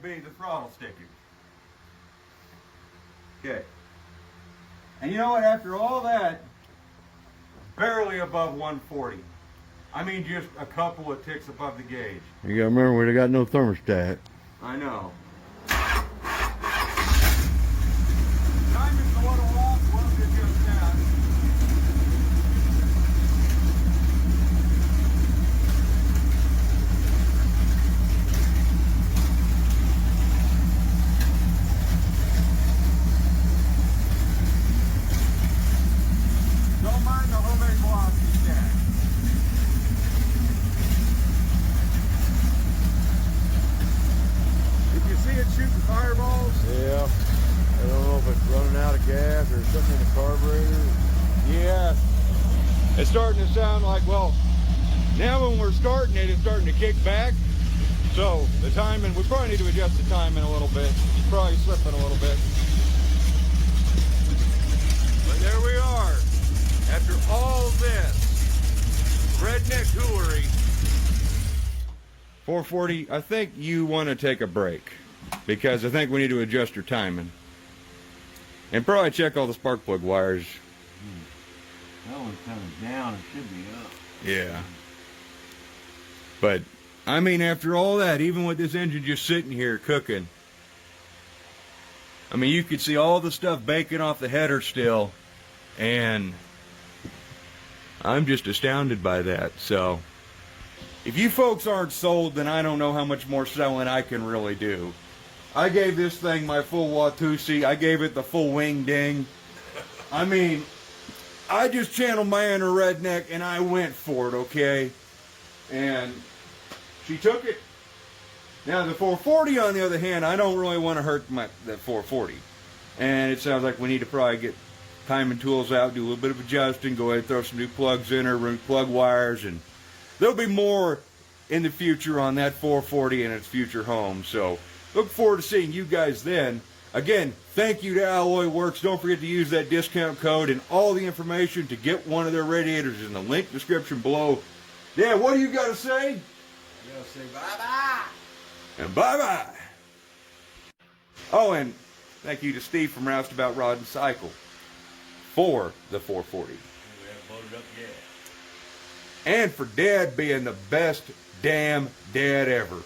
be the throttle sticking. Okay. And you know what? After all that, barely above 140. I mean, just a couple of ticks above the gauge. You gotta remember, we got no thermostat. I know. Time is a little off. We'll adjust that. Don't mind the homemade velocity stack. Did you see it shooting fireballs? Yeah. I don't know if it's running out of gas or something in the carburetor. Yeah. It's starting to sound like, well, now when we're starting it, it's starting to kick back. So the timing, we probably need to adjust the timing a little bit. It's probably slipping a little bit. But there we are. After all this redneck hoolery. 440, I think you want to take a break because I think we need to adjust your timing. And probably check all the spark plug wires. That one's coming down, it should be up. Yeah. But, I mean, after all that, even with this engine just sitting here cooking, I mean, you could see all the stuff baking off the header still, and I'm just astounded by that. So, if you folks aren't sold, then I don't know how much more selling I can really do. I gave this thing my full Watusi. I gave it the full wing ding. I mean, I just channeled my inner redneck and I went for it, okay? And she took it. Now the 440, on the other hand, I don't really want to hurt that 440. And it sounds like we need to probably get timing tools out, do a little bit of adjusting, go ahead and throw some new plugs in or plug wires, and there'll be more in the future on that 440 and its future home. So look forward to seeing you guys then. Again, thank you to AlloyWorks. Don't forget to use that discount code, and all the information to get one of their radiators is in the link description below. Yeah, what do you got to say? I gotta say bye-bye. And bye-bye. Oh, and thank you to Steve from Roustabout Rod and Cycle for the 440. We haven't loaded up yet. And for Dad being the best damn dad ever.